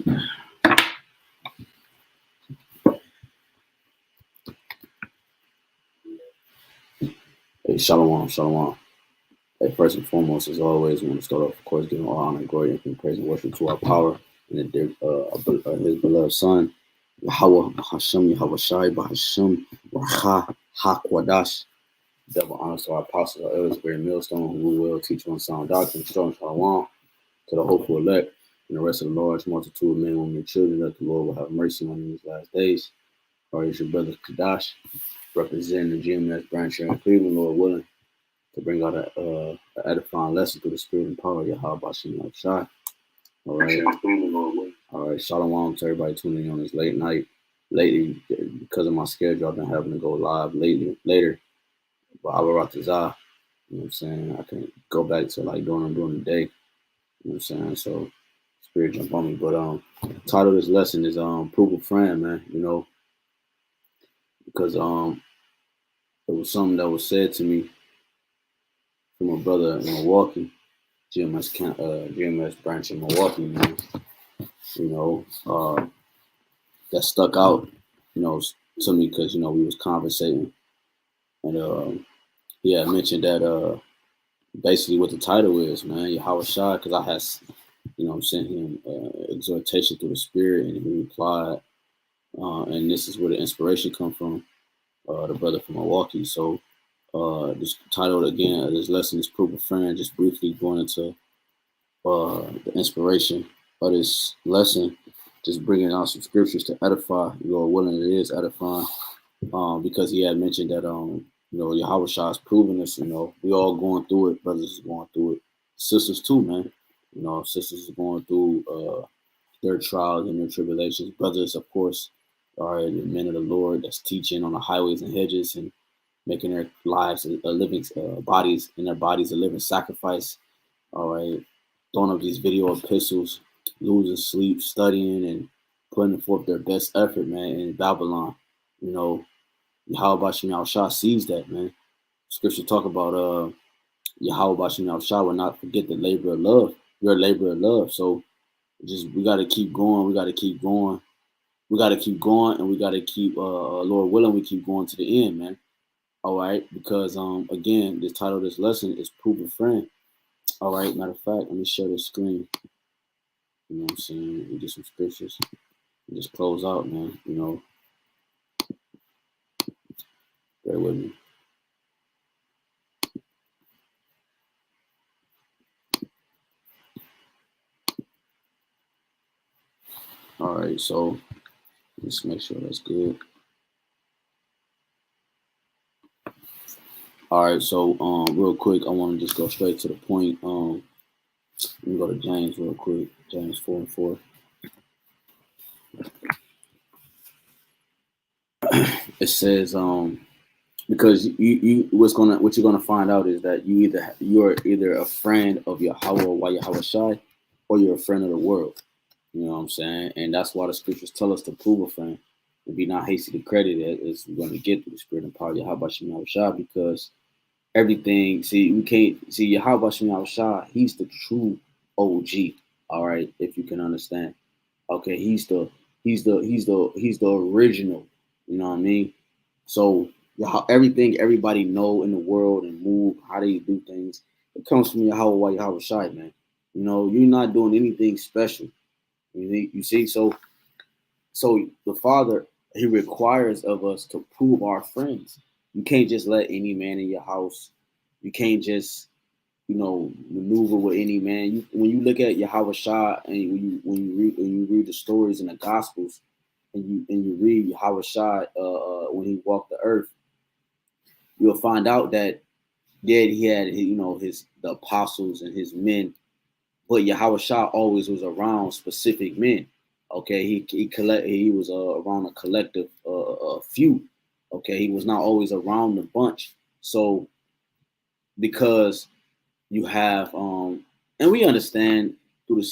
Hey, shalom, shalom. Hey, first and foremost, as always, we want to start off, of course, giving all honor and glory and praise and worship to our power and the dear, his beloved Son, YAHWAH, BAHASHAM, YAHWASHI, BAHASHAM, RAWCHAA, HAQADASH. Double honors to our apostles, our elders, great millstone, who will teach on sound doctrine, strong shalom, to the hopeful elect, and the rest of the large multitude of men, women, and children, that the Lord will have mercy on in these last days. All right, it's your brother Kadash, representing the GMS branch here in Cleveland, Lord willing, to bring out a edifying lesson through the spirit and power of YAHWASHI. All right. All right. Shalom to everybody tuning in on this late night. Lately, because of my schedule, I've been having to go live later. But I will RAWCHAA, you know what I'm saying? I can go back to like during the day. You know what I'm saying? So spirit jump on me. But title of this lesson is Prove a Friend, man, you know, because it was something that was said to me from a brother in Milwaukee, GMS branch in Milwaukee, man. You know, that stuck out, you know, to me because, you know, we was conversating, and he had mentioned that basically what the title is, man, YAHWASHI, because I had, you know, sent him exhortation through the spirit, and he replied, and this is where the inspiration come from, the brother from Milwaukee. So this title again, this lesson is Prove a Friend. Just briefly going into the inspiration of this lesson, just bringing out some scriptures to edify. Lord willing, it is edifying, because he had mentioned that you know, YAHWASHI is proving this. You know, we all going through it. Brothers is going through it. Sisters too, man. You know, sisters is going through their trials and their tribulations. Brothers, of course, are the men of the Lord that's teaching on the highways and hedges and making their lives a living bodies and their bodies a living sacrifice. All right, throwing up these video epistles, losing sleep, studying, and putting forth their best effort, man, in Babylon. You know, YAHWASHI sees that, man. Scripture talk about YAHWASHI will not forget the labor of love, your labor of love. So just we got to keep going. We got to keep going. We got to keep going, and we got to keep, Lord willing, we keep going to the end, man. All right, because again, the title of this lesson is Prove a Friend. All right, matter of fact, let me share the screen. You know what I'm saying? We get some scriptures and just close out, man. You know, bear with me. All right, so let's make sure that's good. All right, so real quick, I want to just go straight to the point. Let me go to James real quick. James 4:4. It says, because what you're gonna find out is that you're either a friend of YAHWASHI or you're a friend of the world. You know what I'm saying? And that's why the scriptures tell us to prove a friend and be not hasty to credit it, as we're going to get through the spirit and power of YAHWASHI, because everything, we can't see YAHWASHI, he's the true OG. All right, if you can understand. Okay, he's the original. You know what I mean? So everything everybody know in the world and move, how they do things, it comes from YAHWASHI, man. You know, you're not doing anything special. You see, so the Father, he requires of us to prove our friends. You can't just let any man in your house. You can't just, you know, maneuver with any man. When you look at YAHWASHI, and when you read the stories in the Gospels, and you read YAHWASHI when he walked the earth, you'll find out that he had, you know, the apostles and his men, but YAHWASHI always was around specific men. Okay, he was around a collective few. Okay, he was not always around the bunch. So because you have and we understand through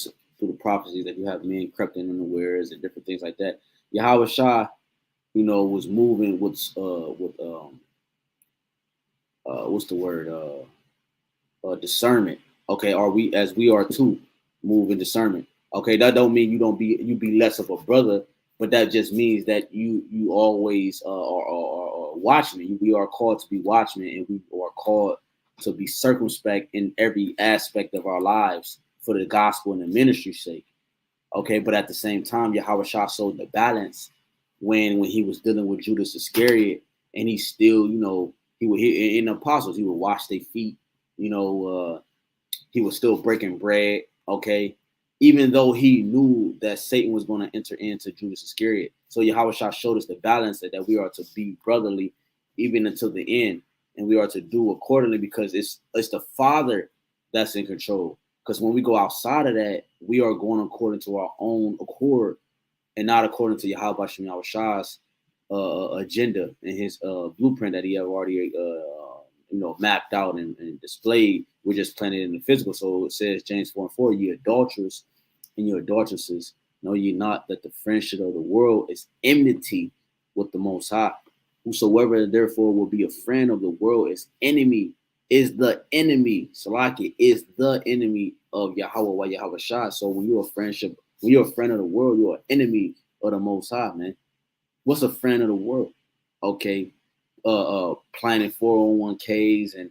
the prophecies that you have men crept in unawares and different things like that. YAHWASHI, you know, was moving with what's the word, discernment. Okay, we are too move in discernment. Okay, that don't mean you be less of a brother, but that just means that you always are watchmen. We are called to be watchmen, and we are called to be circumspect in every aspect of our lives for the gospel and the ministry's sake. Okay, but at the same time, Yahawashi showed the balance when he was dealing with Judas Iscariot, and he still, he in the apostles, he would wash their feet, he was still breaking bread, okay, even though he knew that Satan was going to enter into Judas Iscariot. So Yahawashi showed us the balance that we are to be brotherly even until the end, and we are to do accordingly because it's the Father that's in control. Because when we go outside of that, we are going according to our own accord and not according to Yahweh Shem Yahweh's agenda and his blueprint that he have already mapped out and displayed. We're just playing it in the physical. So it says James 4:4, ye adulterers and your adulteresses, know ye not that the friendship of the world is enmity with the Most High. Whosoever therefore will be a friend of the world is the enemy. Salaki is the enemy of Yahweh Yahawashi. So when you're a friend of the world, you're an enemy of the Most High, man. What's a friend of the world? Okay, planning 401ks and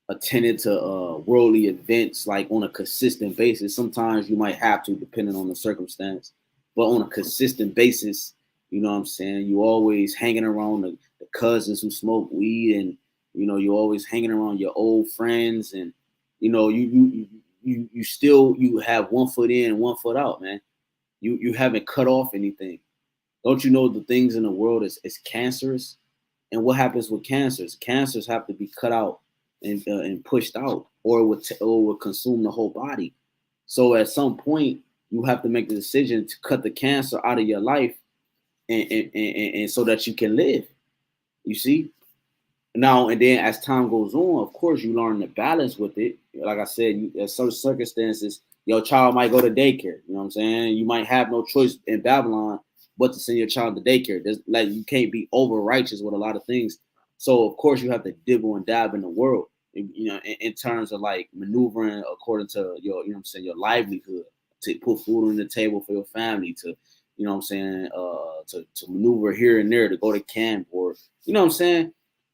attending to worldly events like on a consistent basis. Sometimes you might have to, depending on the circumstance, but on a consistent basis, you know what I'm saying? You always hanging around the cousins who smoke weed, and you're always hanging around your old friends, and you still have 1 foot in and 1 foot out, man. You haven't cut off anything. Don't you know the things in the world is cancerous? And what happens with cancers? Cancers have to be cut out and pushed out, or it will consume the whole body. So at some point, you have to make the decision to cut the cancer out of your life, and so that you can live. You see? Now, and then as time goes on, of course, you learn to balance with it. Like I said, at certain circumstances, your child might go to daycare. You know what I'm saying? You might have no choice in Babylon but to send your child to daycare. You can't be over righteous with a lot of things. So, of course, you have to dibble and dab in the world, in terms of like maneuvering according to your, your livelihood, to put food on the table for your family, to, to maneuver here and there, to go to camp, or,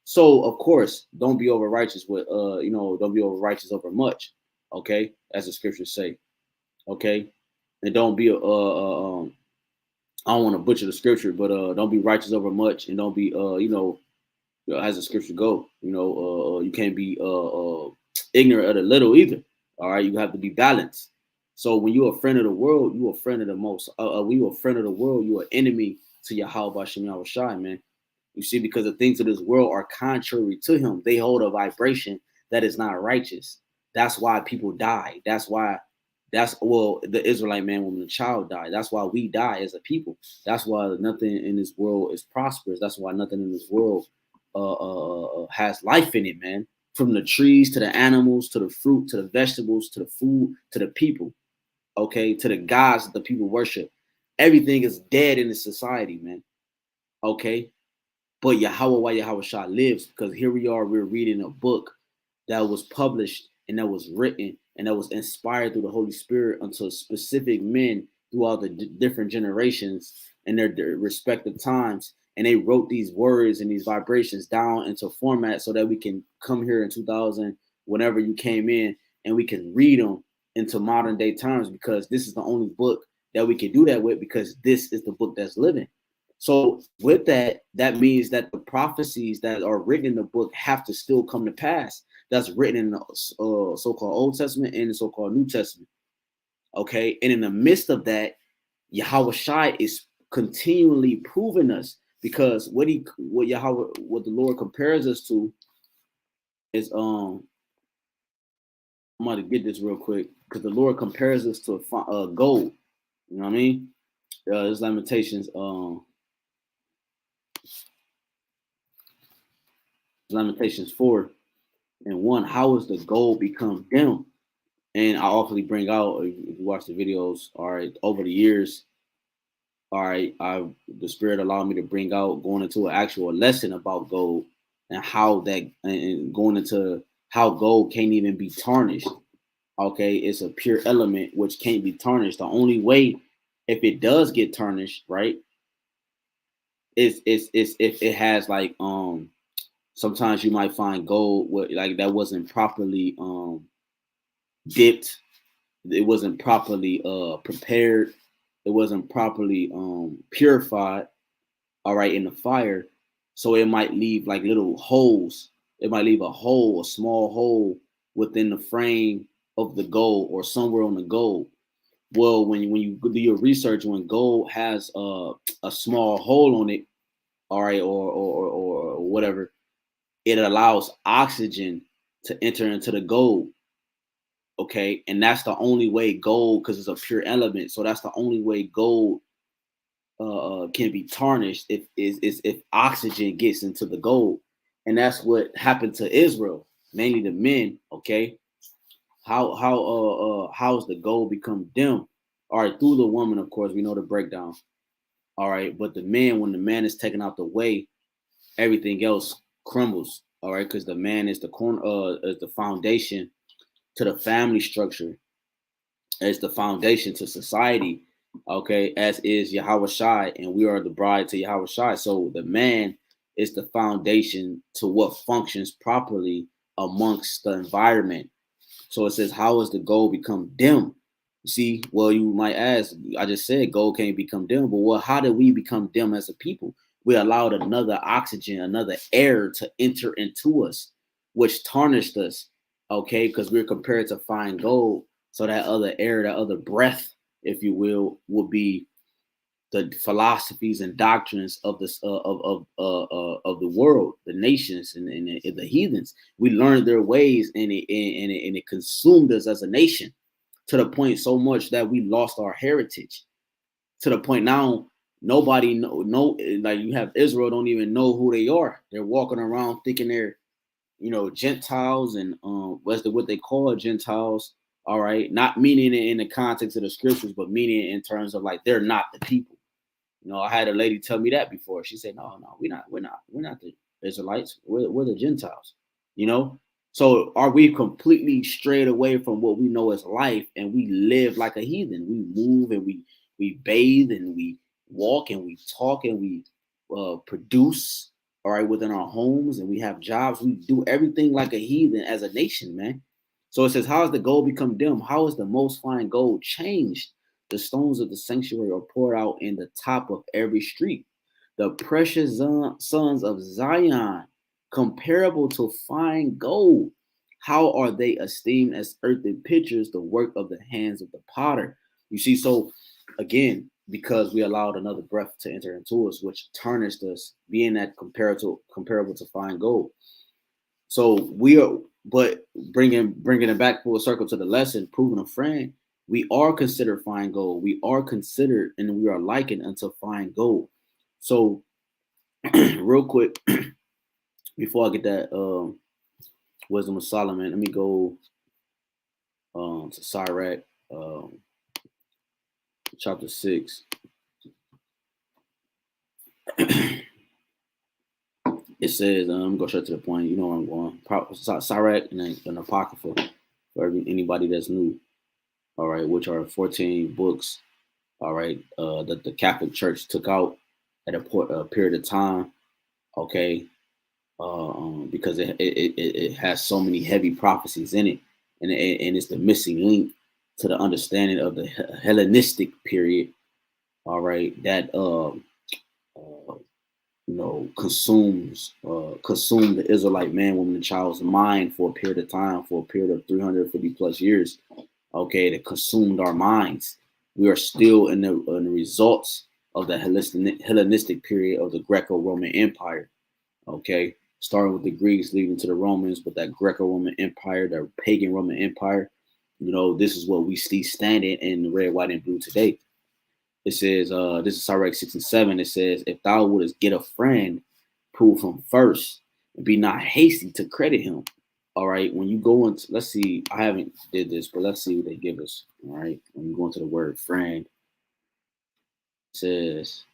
So of course, don't be over righteous with don't be over righteous over much, okay, as the scriptures say, okay, and don't be I don't want to butcher the scripture, but don't be righteous over much, and don't be as the scripture go, you can't be ignorant of the little either. All right, you have to be balanced. So when you're a friend of the world, you're a friend of the most. When you're a friend of the world, you're an enemy to Yahweh Shem Yahawashi, man. You see, because the things of this world are contrary to him. They hold a vibration that is not righteous. That's why people die. The Israelite man, woman, and child die. That's why we die as a people. That's why nothing in this world is prosperous. That's why nothing in this world has life in it, man. From the trees to the animals, to the fruit, to the vegetables, to the food, to the people, okay, to the gods that the people worship. Everything is dead in this society, man. Okay. But Yahweh Yahawashi lives, because here we are, we're reading a book that was published and that was written and that was inspired through the Holy Spirit unto specific men throughout the different generations and their respective times. And they wrote these words and these vibrations down into format so that we can come here in 2000, whenever you came in, and we can read them into modern day times, because this is the only book that we can do that with, because this is the book that's living. So with that, that means that the prophecies that are written in the book have to still come to pass. That's written in the so-called Old Testament and the so-called New Testament. Okay, and in the midst of that, Yahawashi is continually proving us, because what the Lord compares us to is I'm going to get this real quick, because the Lord compares us to gold. You know what I mean? There's Lamentations. Lamentations 4:1. How is the gold become dim? And I awfully bring out, if you watch the videos, all right, over the years, all right, the Spirit allowed me to bring out, going into an actual lesson about gold and how that, and going into how gold can't even be tarnished. Okay, it's a pure element which can't be tarnished. The only way, if it does get tarnished, right, is if it has like sometimes you might find gold like that wasn't properly dipped, it wasn't properly prepared, it wasn't properly purified, all right, in the fire. So it might leave like little holes. It might leave a hole, a small hole within the frame of the gold or somewhere on the gold. Well, when you do your research, when gold has a small hole on it, all right, or whatever, it allows oxygen to enter into the gold. Okay, and that's the only way gold, because it's a pure element. So that's the only way gold can be tarnished is if oxygen gets into the gold, and that's what happened to Israel, mainly the men. Okay, how's the gold become dim? All right, through the woman, of course, we know the breakdown. All right, but the man, when the man is taken out the way, everything else crumbles. All right, because the man is the corner, is the foundation to the family structure, as the foundation to society, okay, as is Yahawashi, and we are the bride to Yahawashi. So the man is the foundation to what functions properly amongst the environment. So it says, how has the gold become dim? You see, well, you might ask, I just said gold can't become dim, but well, how did we become dim as a people? We allowed another oxygen, another air to enter into us, which tarnished us, okay, because we're compared to fine gold. So that other air, that other breath, if you will, would be the philosophies and doctrines of this of the world, the nations, and the heathens. We learned their ways, and it consumed us as a nation to the point so much that we lost our heritage. To the point now, nobody know like you have Israel don't even know who they are. They're walking around thinking they're Gentiles, and what they call Gentiles. All right, not meaning it in the context of the scriptures, but meaning it in terms of like they're not the people. I had a lady tell me that before. She said, "No, no, we're not the Israelites. We're the Gentiles." You know. So are we completely strayed away from what we know as life, and we live like a heathen? We move and we bathe and we walk and we talk and we produce, all right, within our homes, and we have jobs. We do everything like a heathen as a nation, man. So it says, "How has the gold become dim? How is the most fine gold changed? The stones of the sanctuary are poured out in the top of every street. The precious sons of Zion, comparable to fine gold. How are they esteemed as earthen pitchers, the work of the hands of the potter?" You see, so again, because we allowed another breath to enter into us, which tarnished us, being that comparable to fine gold. So we are, but bringing it back full circle to the lesson, proving a friend, we are considered fine gold. We are considered, and we are likened unto fine gold. So, real quick, before I get that wisdom of Solomon, let me go to Sirach, chapter 6. It says, I'm going straight to the point. You know where I'm going. Sirach and then an Apocrypha for anybody that's new. All right, which are 14 books. All right, that the Catholic Church took out at a period of time. Okay, because it has so many heavy prophecies in it, and it's the missing link to the understanding of the Hellenistic period. All right, that consumed the Israelite man, woman, and child's mind for a period of time, for a period of 350 plus years. Okay, that consumed our minds. We are still in the results of the Hellenistic period of the Greco-Roman Empire. Okay, starting with the Greeks, leading to the Romans, but that Greco-Roman Empire, the pagan Roman Empire. This is what we see standing in the red, white, and blue today. It says, this is Sirach 6 and 7. It says, "If thou wouldest get a friend, prove him first, and be not hasty to credit him." All right. When you go into, let's see, I haven't did this, but let's see what they give us. All right. When you go into the word friend, it says,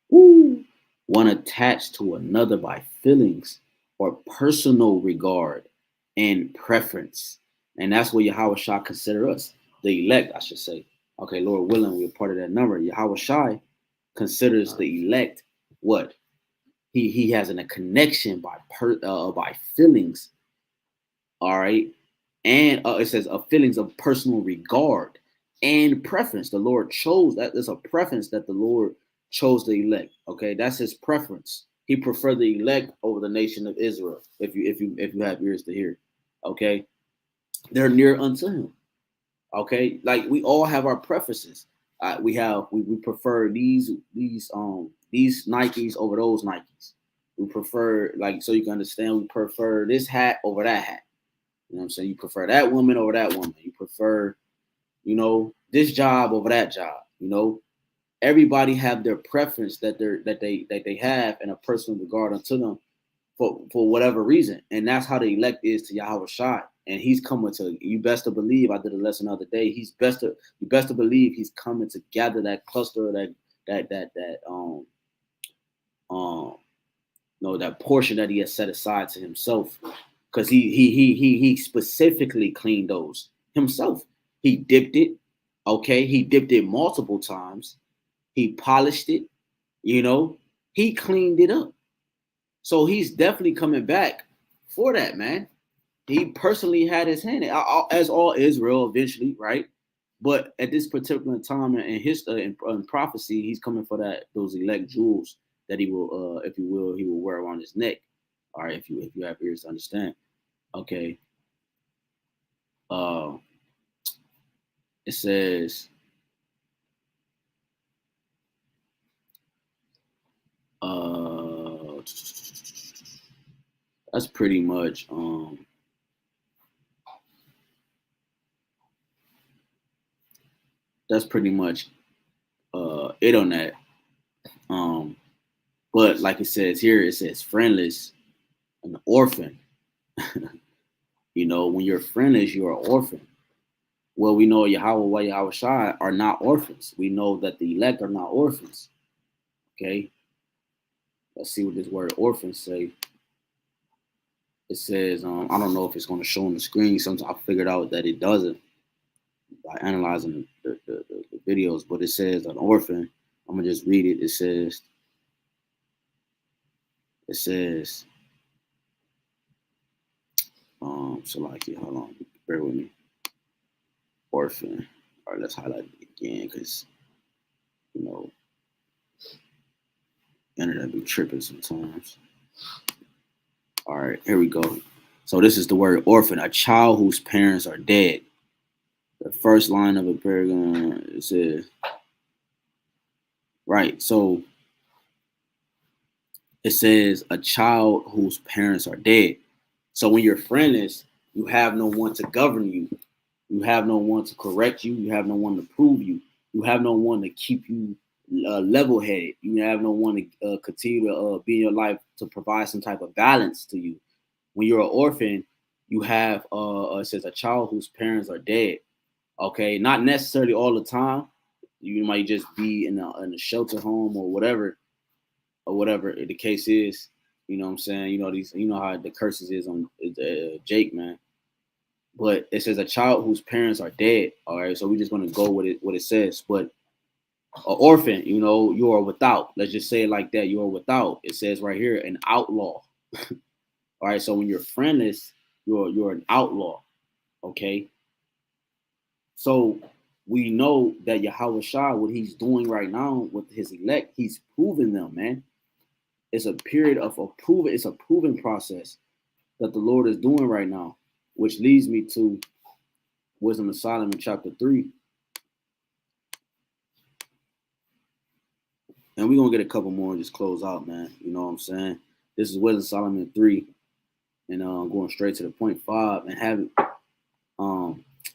one attached to another by feelings or personal regard and preference. And that's what Yahawashi consider us, the elect, I should say. Okay, Lord willing, we're part of that number. Yahawashi considers the elect what? He has a connection by feelings, all right? And it says feelings of personal regard and preference. The Lord chose that. There's a preference that the Lord chose the elect. Okay, that's his preference. He preferred the elect over the nation of Israel. If you have ears to hear, okay, they're near unto him. Okay, like we all have our preferences. We prefer these Nikes over those Nikes. We prefer, like, so you can understand, we prefer this hat over that hat. You know what I'm saying? You prefer that woman over that woman. You prefer, this job over that job. Everybody have their preference that they have in a personal regard unto them for whatever reason. And that's how the elect is to Yahawashi. And he's coming to, you best to believe, I did a lesson the other day, you best to believe he's coming to gather that cluster, that portion that he has set aside to himself. Because he specifically cleaned those himself. He dipped it, okay? He dipped it multiple times. He polished it, he cleaned it up. So he's definitely coming back for that, man. He personally had his hand in, as all Israel eventually, right? But at this particular time in history and prophecy, he's coming for those elect jewels that he will, if you will, he will wear around his neck. All right, if you have ears to understand. Okay. It says, that's pretty much it on that. But like it says here, it says friendless, an orphan. When you're friendless, you're an orphan. Well, we know Yahweh, Yahawashi are not orphans. We know that the elect are not orphans. Okay. Let's see what this word orphan say. It says, I don't know if it's going to show on the screen. Sometimes I figured out that it doesn't by analyzing the videos, but it says an orphan. I'm gonna just read it. It says, Salaki, hold on, bear with me. Orphan. All right, let's highlight it again because internet be tripping sometimes. All right, here we go. So this is the word orphan, a child whose parents are dead. The first line of a paragraph, it says, right, so it says a child whose parents are dead. So when you're friendless, you have no one to govern you. You have no one to correct you. You have no one to prove you. You have no one to keep you level-headed. You have no one to continue to be in your life to provide some type of balance to you. When you're an orphan, you have, it says a child whose parents are dead. Okay, not necessarily all the time. You might just be in a shelter home or whatever the case is. You know what I'm saying? You know how the curses is on Jake, man. But it says a child whose parents are dead. All right, so we're just gonna go with what it says. But an orphan, you are without. Let's just say it like that. You are without. It says right here, an outlaw. All right, so when you're friendless, you're an outlaw. Okay. So we know that Yahawashi, what he's doing right now with his elect, he's proving them, man. It's a period of approval. It's a proven process that the Lord is doing right now, which leads me to Wisdom of Solomon chapter 3. And we're going to get a couple more and just close out, man. You know what I'm saying? This is Wisdom of Solomon 3. And going straight to the point 5 and have it.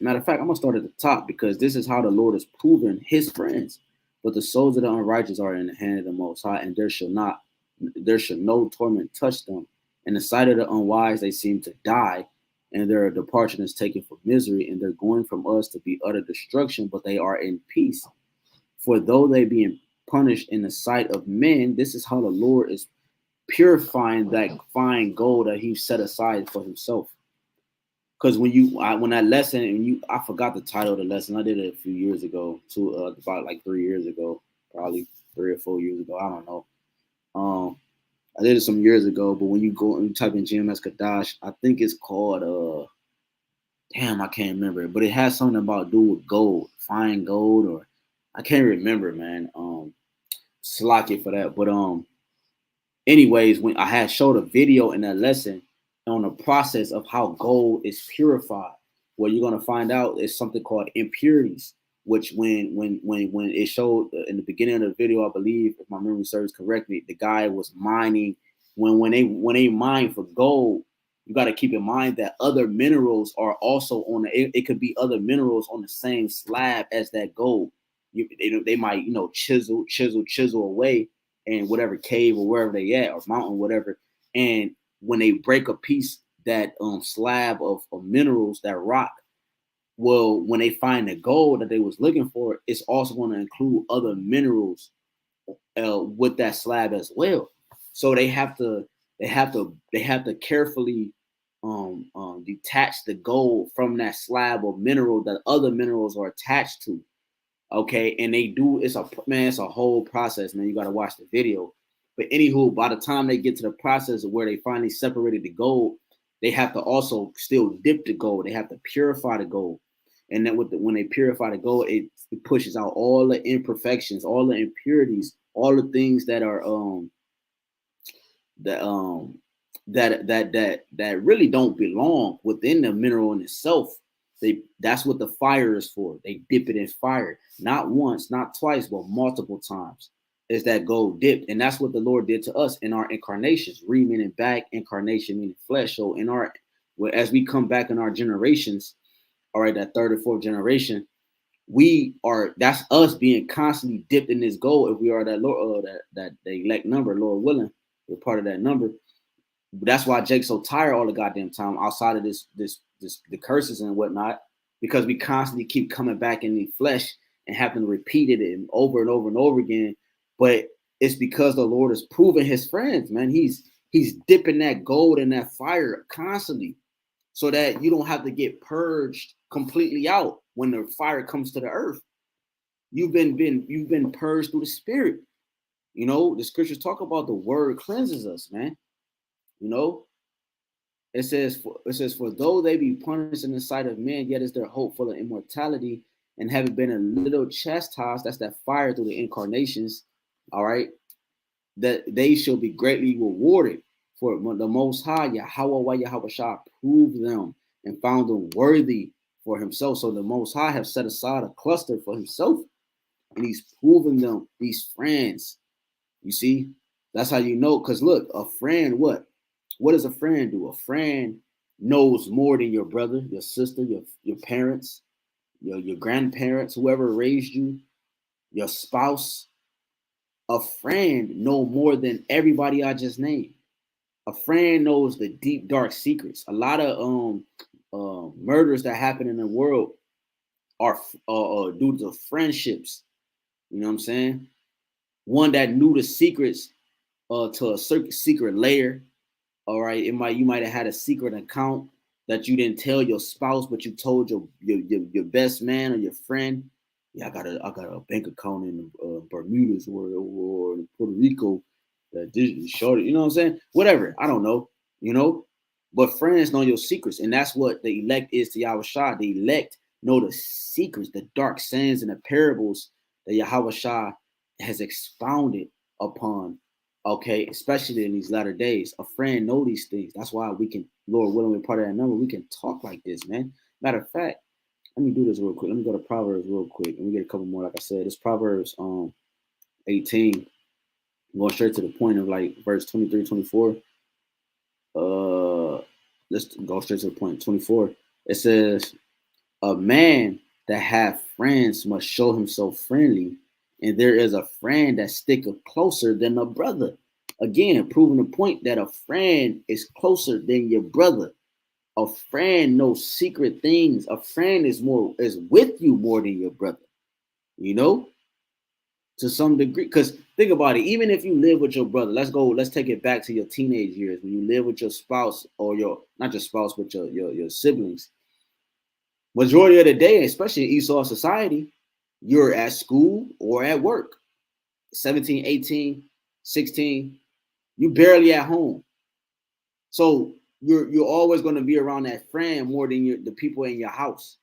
Matter of fact, I'm going to start at the top because this is how the Lord has proven his friends. But the souls of the unrighteous are in the hand of the Most High, and there shall no torment touch them. In the sight of the unwise, they seem to die, and their departure is taken for misery, and they're going from us to be utter destruction, but they are in peace. For though they be punished in the sight of men, this is how the Lord is purifying that fine gold that he set aside for himself. Because when that lesson, and I forgot the title of the lesson. I did it a few years ago, about like 3 years ago, probably 3 or 4 years ago. I don't know. I did it some years ago, but when you go and you type in GMS Kadash, I think it's called damn, I can't remember, but it has something about do with gold, fine gold, or I can't remember, man. Slack it for that. But anyways, when I had showed a video in that lesson on the process of how gold is purified, what you're gonna find out is something called impurities, which when it showed in the beginning of the video, I believe, if my memory serves correctly, the guy was mining. When they mine for gold, you got to keep in mind that other minerals are also on it could be other minerals on the same slab as that gold. They might, chisel away in whatever cave or wherever they at, or mountain, whatever. And when they break a piece, that slab of minerals, that rock, well, when they find the gold that they was looking for, it's also going to include other minerals with that slab as well. So they have to carefully detach the gold from that slab of mineral that other minerals are attached to. Okay, and they do. It's a whole process, man. You got to watch the video. But anywho, by the time they get to the process of where they finally separated the gold, they have to also still dip the gold. They have to purify the gold, and then when they purify the gold, it pushes out all the imperfections, all the impurities, all the things that are that really don't belong within the mineral in itself. That's what the fire is for. They dip it in fire, not once, not twice, but multiple times. Is that gold dipped? And that's what the Lord did to us in our incarnations. Re meaning back, incarnation meaning flesh. So as we come back in our generations, all right, that third or fourth generation, that's us being constantly dipped in this gold. If we are that Lord, that the elect number, Lord willing, we're part of that number. That's why Jake's so tired all the goddamn time outside of the curses and whatnot, because we constantly keep coming back in the flesh and having to repeat it over and over and over again. But it's because the Lord is proving his friends, man. He's dipping that gold in that fire constantly so that you don't have to get purged completely out when the fire comes to the earth. You've been purged through the spirit. The scriptures talk about the word cleanses us, man. It says, for though they be punished in the sight of men, yet is their hope full of immortality, and having been a little chastised, that's that fire through the incarnations, all right, that they shall be greatly rewarded. For the Most High, YAHWAH, YAHWASHI, proved them and found them worthy for himself. So the Most High have set aside a cluster for himself, and he's proven them these friends. You see, that's how you know. Because look, a friend, what does a friend do? A friend knows more than your brother, your sister, your parents, your grandparents, whoever raised you, your spouse. A friend know more than everybody I just named. A friend knows the deep, dark secrets. A lot of murders that happen in the world are due to friendships. You know what I'm saying? One that knew the secrets to a secret layer. All right, you might have had a secret account that you didn't tell your spouse, but you told your best man or your friend. Yeah, I got a bank account in Bermudas or Puerto Rico. That short, you know what I'm saying? Whatever, I don't know, But friends know your secrets, and that's what the elect is to Yahawashi. The elect know the secrets, the dark sayings and the parables that Yahawashi has expounded upon. Okay, especially in these latter days, a friend know these things. That's why we can, Lord willing, we're part of that number. We can talk like this, man. Matter of fact, let me do this real quick. Let me go to Proverbs real quick. Let me get a couple more. Like I said, it's Proverbs 18. I'm going straight to the point of like verse 23, 24. Let's go straight to the point. 24. It says, a man that hath friends must show himself friendly, and there is a friend that sticketh closer than a brother. Again, proving the point that a friend is closer than your brother. A friend knows secret things. A friend is with you more than your brother. to some degree. Because think about it, even if you live with your brother, let's take it back to your teenage years when you live with your spouse or your not your spouse, but your siblings. Majority of the day, especially in Esau society, you're at school or at work. 17, 18, 16, you barely at home. So you're always going to be around that friend more than the people in your house.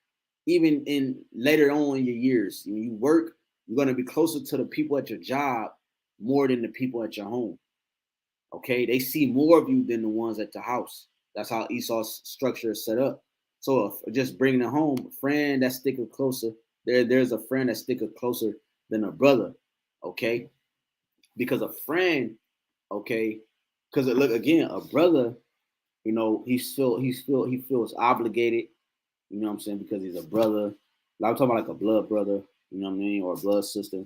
Even in later on in your years, when you work, you're going to be closer to the people at your job more than the people at your home. Okay, they see more of you than the ones at the house. That's how Esau's structure is set up. So just bringing it home, a friend that's sticking closer. There's a friend that's sticking closer than a brother. Okay, because a friend, okay, because look again, a brother, you know, he feels obligated. You know what I'm saying? Because he's a brother. Like I'm talking about like a blood brother. You know what I mean, or a blood sister.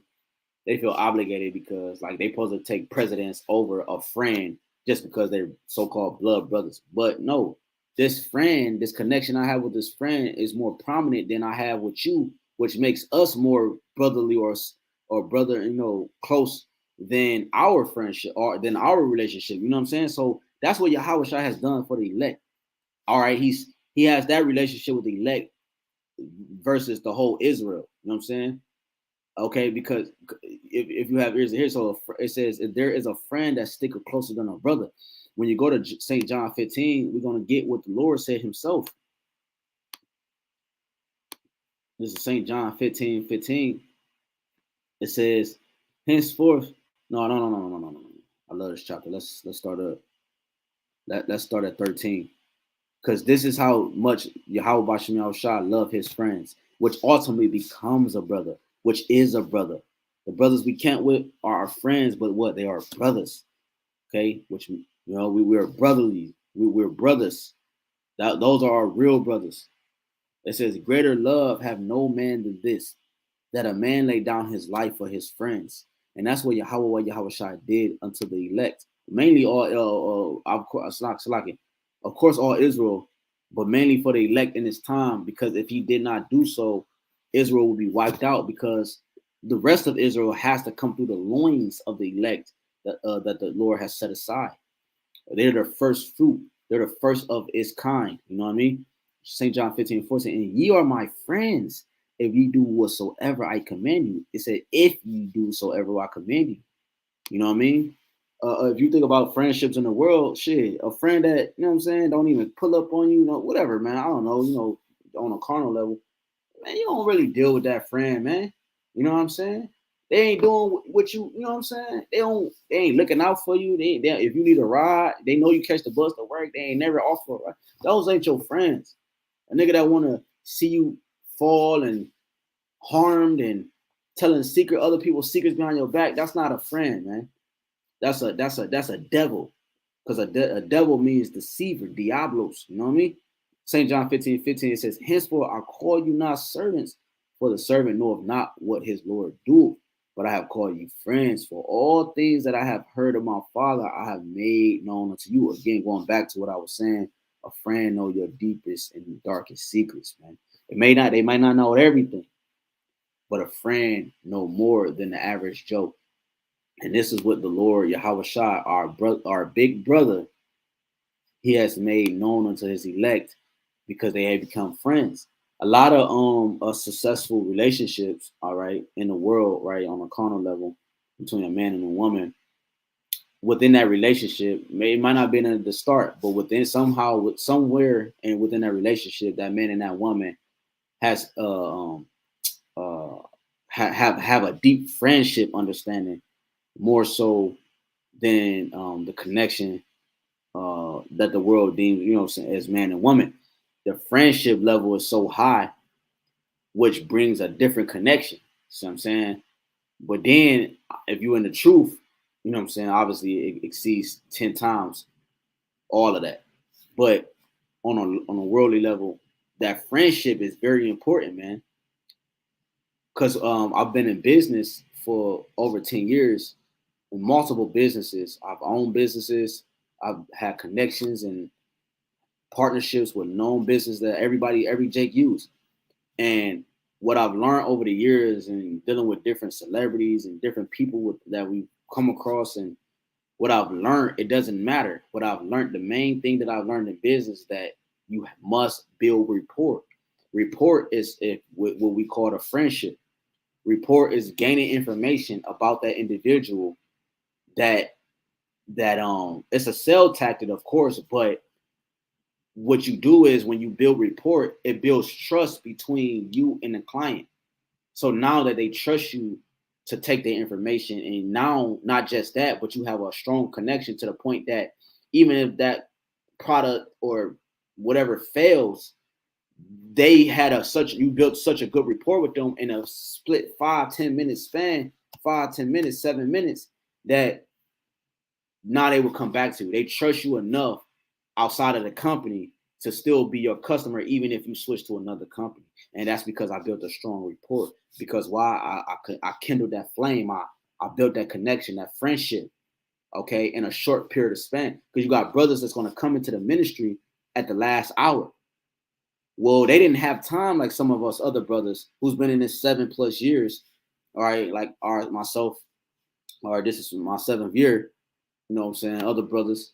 They feel obligated because like they supposed to take precedence over a friend just because they're so-called blood brothers. But no, this friend, this connection I have with this friend is more prominent than I have with you, which makes us more brotherly or brother, you know, close than our friendship or than our relationship. You know what I'm saying? So that's what YAHWASHI has done for the elect. All right, he has that relationship with the elect versus the whole Israel. You know what I'm saying? Okay, because if you have ears to hear, so it says if there is a friend that's sticker closer than a brother. When you go to St. John 15, we're going to get what the Lord said himself. This is St. John 15:15. It says, henceforth, no. I love this chapter. Let's start up. Let's start at 13. Because this is how much Yahweh Bashem Yahushua love his friends, which ultimately becomes a brother, which is a brother. The brothers we can't with are our friends, but what? They are brothers. Okay, which we're brotherly. We're brothers. Those are our real brothers. It says, greater love have no man than this, that a man lay down his life for his friends. And that's what Yahweh did unto the elect. Mainly all, of course, all Israel, but mainly for the elect in his time, because if he did not do so, Israel will be wiped out because the rest of Israel has to come through the loins of the elect that the Lord has set aside. They're the first fruit. They're the first of its kind. You know what I mean? St. John 15:14, and ye are my friends if you do whatsoever I command you. It said, if you do whatsoever I command you. You know what I mean? If you think about friendships in the world, shit, a friend that, you know what I'm saying, don't even pull up on you, whatever, man. I don't know, on a carnal level, man, you don't really deal with that friend, man. You know what I'm saying? They ain't doing what you know what I'm saying? They ain't looking out for you. If you need a ride, they know you catch the bus to work. They ain't never offer a ride. Those ain't your friends. A nigga that want to see you fall and harmed and telling other people's secrets behind your back, that's not a friend, man. That's a devil. Because a devil means deceiver, diablos. You know what I mean? St. John 15:15, it says, henceforth I call you not servants, for the servant knoweth not what his Lord doeth, but I have called you friends, for all things that I have heard of my Father I have made known unto you. Again, going back to what I was saying, a friend know your deepest and darkest secrets, man. They might not know everything, but a friend know more than the average Joe. And this is what the Lord Yahawashi, our big brother, he has made known unto his elect because they have become friends. A lot of successful relationships, all right, in the world, right, on a carnal level between a man and a woman, within that relationship, it might not have been at the start, but somewhere and within that relationship, that man and that woman has have a deep friendship understanding, more so than the connection that the world deems, as man and woman. The friendship level is so high, which brings a different connection. See what I'm saying? But then if you're in the truth, you know what I'm saying, obviously it exceeds 10 times all of that. But on a worldly level, that friendship is very important, man. Because I've been in business for over 10 years, in multiple businesses. I've owned businesses. I've had connections and partnerships with known business that every Jake used. And what I've learned over the years and dealing with different celebrities and different people that we come across, and what I've learned, it doesn't matter. What I've learned, the main thing that I've learned in business, that you must build rapport. Rapport is what we call a friendship. Rapport is gaining information about that individual that it's a sell tactic, of course, but what you do is when you build rapport, it builds trust between you and the client. So now that they trust you to take their information, and now not just that, but you have a strong connection to the point that even if that product or whatever fails, they had you built such a good rapport with them in a split 5-10 minute span, 5-10 minutes, 7 minutes, that now they will come back to you. They trust you enough outside of the company to still be your customer, even if you switch to another company. And that's because I built a strong rapport. Because why? I kindled that flame. I built that connection, that friendship, okay, in a short period of span. Because you got brothers that's going to come into the ministry at the last hour. Well, they didn't have time like some of us other brothers who's been in this 7+ years. All right, like myself, this is my 7th year. You know what I'm saying? Other brothers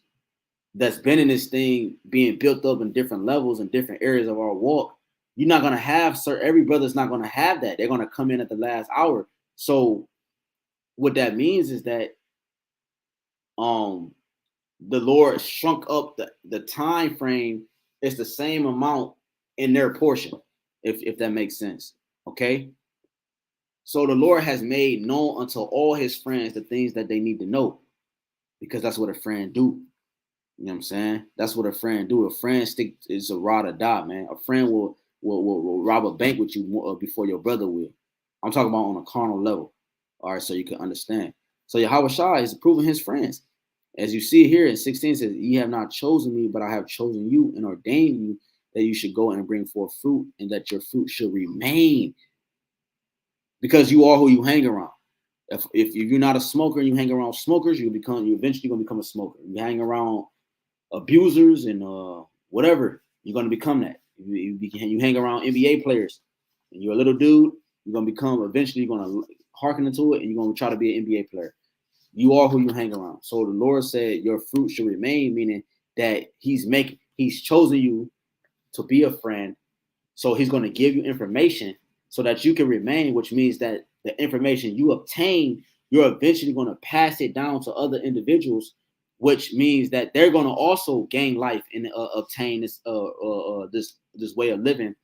that's been in this thing being built up in different levels and different areas of our walk. You're not going to have, every brother's not going to have that. They're going to come in at the last hour. So what that means is that the Lord shrunk up the time frame. It's the same amount in their portion, if that makes sense. Okay. So the Lord has made known unto all his friends the things that they need to know, because that's what a friend do. You know what I'm saying? That's what a friend do. A friend is a ride or die, man. A friend will rob a bank with you before your brother will. I'm talking about on a carnal level. All right, so you can understand. So YAHWASHI is proving his friends. As you see here in 16, it says, "Ye have not chosen me, but I have chosen you and ordained you that you should go and bring forth fruit, and that your fruit should remain, because you are who you hang around." If you're not a smoker and you hang around smokers, you eventually gonna become a smoker. You hang around abusers and whatever, you're gonna become that. You hang around NBA players and you're a little dude, you're gonna become, eventually you're gonna hearken into it and you're gonna try to be an NBA player. You are who you hang around. So the Lord said your fruit should remain, meaning that he's chosen you to be a friend. So he's going to give you information so that you can remain, which means that the information you obtain, you're eventually going to pass it down to other individuals, which means that they're going to also gain life and obtain this way of living,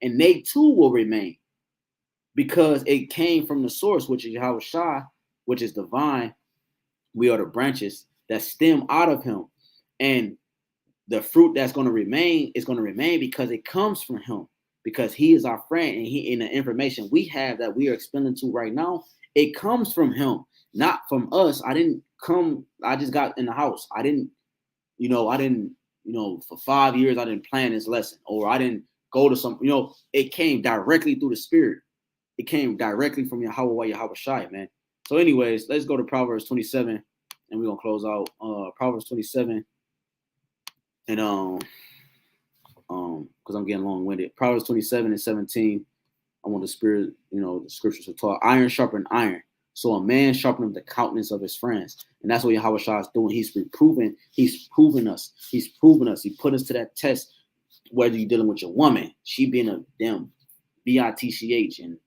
and they too will remain, because it came from the source, which is YAHWASHI, which is divine. We are the branches that stem out of him, and the fruit that's going to remain is going to remain because it comes from him, because he is our friend, and he, in the information we have that we are explaining to right now, it comes from him, not from us. I just got in the house. I didn't, for 5 years, I didn't plan this lesson, or I didn't go to some, it came directly through the Spirit. It came directly from YAHWAH, YAHWASHI, man. So anyways, let's go to Proverbs 27, and we're going to close out Proverbs 27. And because I'm getting long-winded. Proverbs 27:17. I want the Spirit, the scriptures to talk. Iron sharpened iron. So a man sharpened the countenance of his friends. And that's what YAHWASHI is doing. He's proven us. He's proven us. He put us to that test, whether you're dealing with your woman, she being a damn bitch, and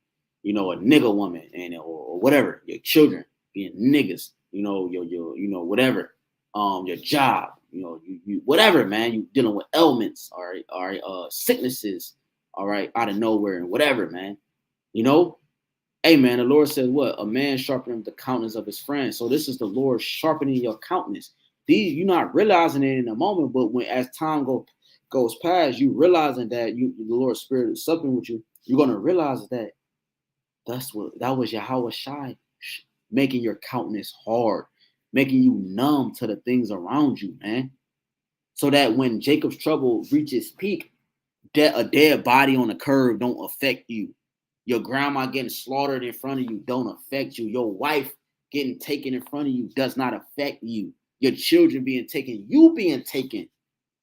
a nigga woman, and or whatever, your children being niggas, your whatever, your job, you whatever, man, you dealing with ailments, all right, sicknesses, all right, out of nowhere, and whatever, man, hey, man, the Lord says what? A man sharpening the countenance of his friends. So this is the Lord sharpening your countenance. You're not realizing it in a moment, but as time goes past, you realizing that the Lord's Spirit is supping with you, you're gonna realize that that was YAHWASHI making your countenance hard, making you numb to the things around you, man. So that when Jacob's trouble reaches peak, a dead body on the curb don't affect you. Your grandma getting slaughtered in front of you don't affect you. Your wife getting taken in front of you does not affect you. Your children being taken, you being taken,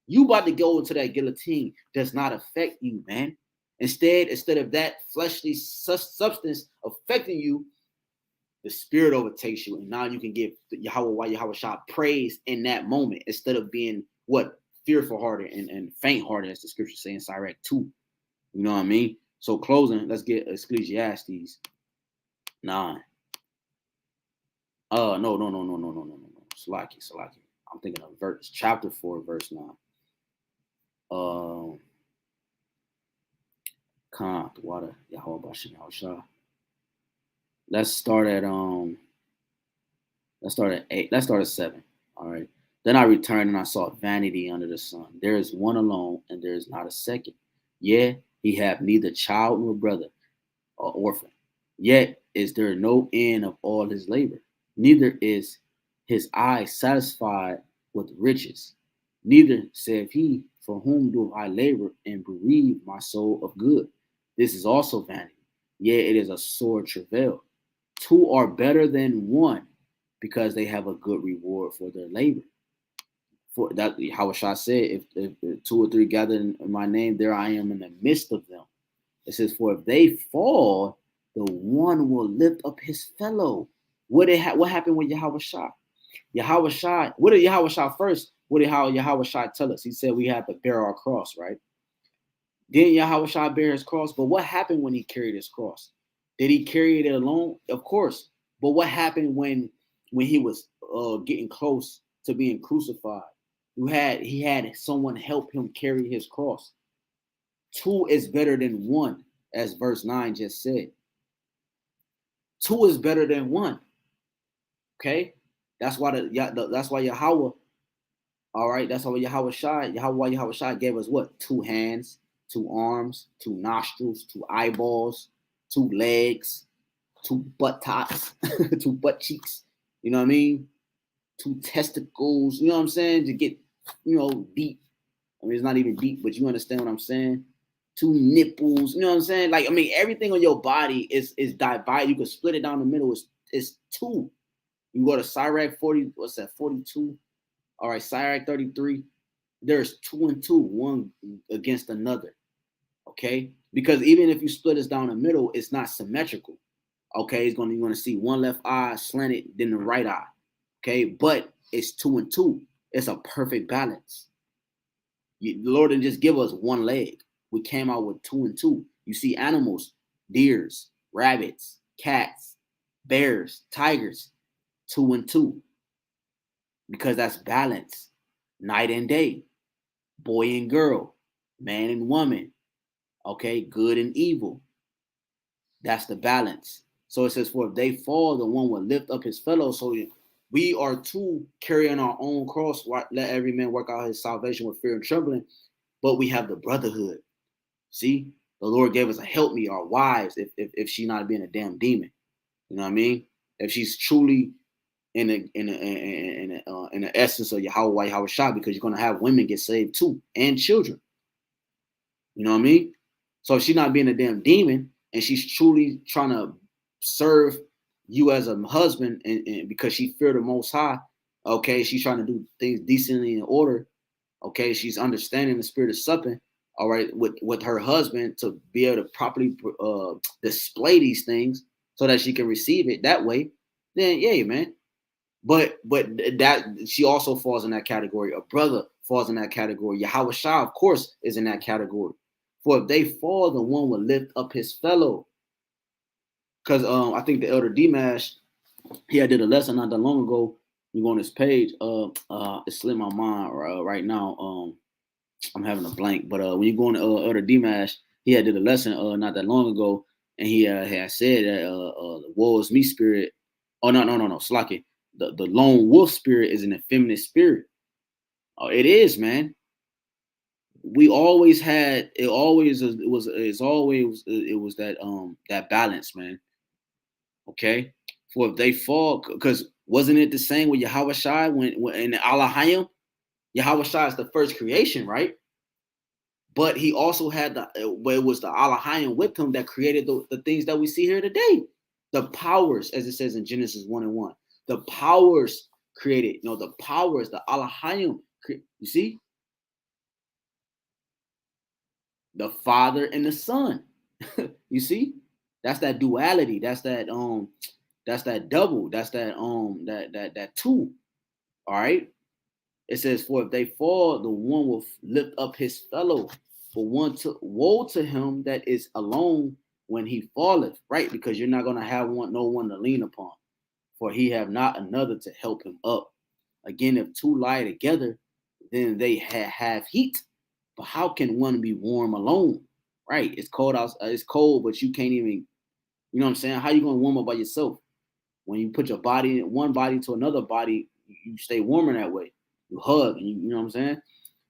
you about to go into that guillotine does not affect you, man. Instead of that fleshly substance affecting you, the spirit overtakes you, and now you can give Yahweh Yahweh praise in that moment instead of being what, fearful hearted and faint hearted, as the scripture says in Sirach 2. You know what I mean? So closing, let's get Ecclesiastes 9. No. Salaki. I'm thinking of verse chapter 4, verse 9. Khan, the water, Yahweh Bashim Yahushua. Let's start at 8. Let's start at 7. All right. Then I returned and I saw vanity under the sun. There is one alone, and there is not a second. Yet he hath neither child nor brother or orphan. Yet is there no end of all his labor. Neither is his eye satisfied with riches. Neither saith he, for whom do I labor and bereave my soul of good? This is also vanity. Yet it is a sore travail. Two are better than one, because they have a good reward for their labor. For that, Yahushua said, if 2 or 3 gather in my name, there I am in the midst of them. It says, for if they fall, the one will lift up his fellow. What happened with Yahushua? Yahushua, what did Yahushua first? What did Yahushua tell us? He said we have to bear our cross, right? Didn't Yahushua bear his cross? But what happened when he carried his cross? Did he carry it alone? Of course. But what happened when he was getting close to being crucified? He had someone help him carry his cross. 2 is better than 1, as verse 9 just said. 2 is better than 1. Okay, that's why Yahweh. All right, that's why Yahweh gave us what? 2 hands, 2 arms, 2 nostrils, 2 eyeballs, 2 legs, 2 buttocks, 2 butt cheeks. You know what I mean? 2 testicles. You know what I'm saying? To get deep. I mean, it's not even deep, but you understand what I'm saying. 2 nipples. You know what I'm saying? Like, I mean, everything on your body is divided. You can split it down the middle. It's 2. You go to Sirach 40. What's that? 42. All right, Sirach 33. There's 2 and 2, one against another. Okay, because even if you split us down the middle, it's not symmetrical. Okay, you're going to see one left eye slanted, then the right eye. Okay, but it's 2 and 2. It's a perfect balance. The Lord didn't just give us 1 leg. We came out with 2 and 2. You see animals, deers, rabbits, cats, bears, tigers, 2 and 2. Because that's balance. Night and day, boy and girl, man and woman. Okay, good and evil. That's the balance. So it says, for if they fall, the one will lift up his fellow. So we are 2 carrying our own cross. Let every man work out his salvation with fear and trembling. But we have the brotherhood. See, the Lord gave us a help me, our wives, if she not being a damn demon. You know what I mean? If she's truly in the essence of Yahweh Yahushua, because you're gonna have women get saved too, and children. You know what I mean? So if she's not being a damn demon, and she's truly trying to serve you as a husband, and because she feared the Most High, okay, she's trying to do things decently in order. Okay, she's understanding the spirit of supping, all right, with her husband to be able to properly display these things so that she can receive it that way. Then, yeah, man. But that she also falls in that category. A brother falls in that category. Yahushua, of course, is in that category. For if they fall, the one will lift up his fellow. Because I think the elder Dimash, he had did a lesson not that long ago. You go on his page. It slipped my mind right now. I'm having a blank. But when you go on elder Dimash, he had did a lesson not that long ago, and he had said that the woe is me spirit. Oh no, Slaki. The lone wolf spirit is an effeminate spirit. It is, man. We always had it. It was that balance, man. Okay, for if they fall, because wasn't it the same with Yahushua when in the AHBANAWA? Yahushua is the first creation, right? But he also had it was the AHBANAWA with him that created the things that we see here today. The powers, as it says in Genesis 1:1. The powers created, the powers, the AHBANAWA. You see? the Father and the Son. You see, that's that duality. That's that double. That's that two. All right. It says, for if they fall, the one will lift up his fellow. For woe to him that is alone when he falleth, right? Because you're not gonna have no one to lean upon, for he have not another to help him up. Again, if two lie together, then they have heat. But how can one be warm alone? Right? It's cold out. It's cold, but you can't even. You know what I'm saying? How you gonna warm up by yourself? When you put your body, one body to another body, you stay warmer that way. You hug, and you know what I'm saying?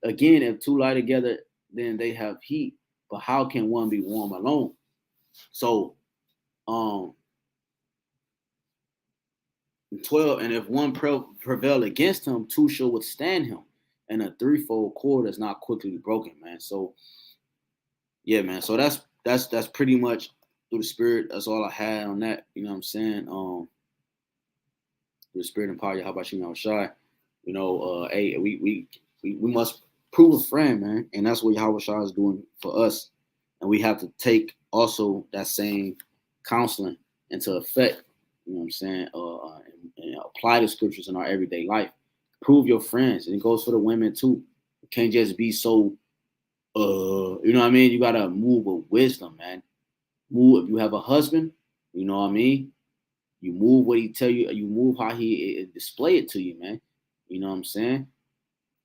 Again, if two lie together, then they have heat. But how can one be warm alone? So, 12, and if one prevail against him, two shall withstand him. And a threefold cord is not quickly broken, man. So, yeah, man. So that's pretty much through the Spirit. That's all I had on that. You know what I'm saying? Through the Spirit and power, YAHWASHI, YAHWASHI. You know, hey, we must prove a friend, man, and that's what YAHWASHI is doing for us. And we have to take also that same counseling into effect. You know what I'm saying? And apply the scriptures in our everyday life. Prove your friends, and it goes for the women too. You can't just be so, you know what I mean? You gotta move with wisdom, man. Move if you have a husband. You know what I mean? You move what he tell you. You move how he display it to you, man. You know what I'm saying?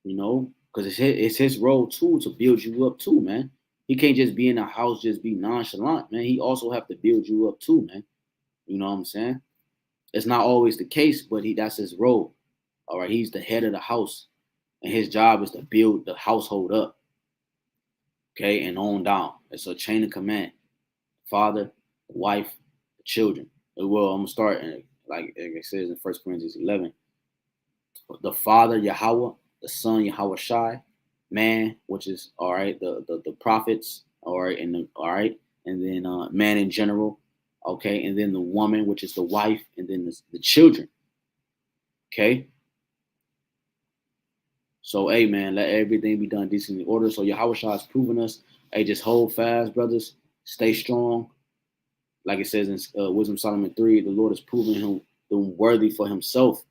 You know, because it's his role too to build you up too, man. He can't just be in the house, just be nonchalant, man. He also have to build you up too, man. You know what I'm saying? It's not always the case, but that's his role. All right, he's the head of the house, and his job is to build the household up. Okay, and on down. It's a chain of command: father, the wife, the children. Well, I'm gonna start like it says in 1 Corinthians 11. The Father Yahweh, the Son YAHWASHI, man, which is all right, the prophets, all right, and then man in general, okay, and then the woman, which is the wife, and then the children. Okay. So, hey, man, let everything be done decently in order. So, YAHWASHI has proven us. Hey, just hold fast, brothers. Stay strong. Like it says in Wisdom Solomon 3, the Lord has proven him worthy for himself.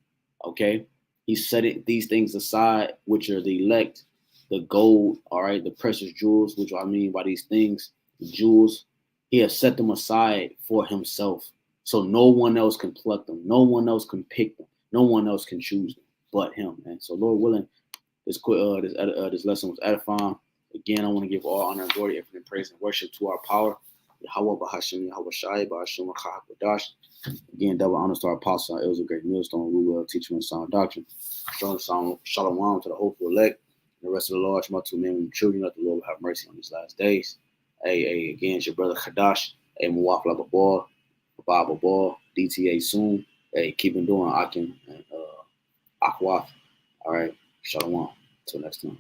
Okay. He set these things aside, which are the elect, the gold, all right, the precious jewels, which I mean by these things, the jewels. He has set them aside for himself. So no one else can pluck them. No one else can pick them. No one else can choose them but him, man. So Lord willing, this lesson was edifying. Again, I want to give all honor and glory, infinite praise and worship to our power. Yahweh, BAHASHAM, YAHWASHI, BAHASHAM, HAQADASH. Again, double honors to our apostle. It was a great millstone, rule well, teaching and sound doctrine. Shalom to the hopeful elect and the rest of the large multitude men and children. Let the Lord have mercy on these last days. Hey, again, it's your brother Kadash. Hey, Mwaf like a ball, Bible ball, DTA soon. Hey, keep on doing Akim and Akwaf. All right, shalom. Till next time.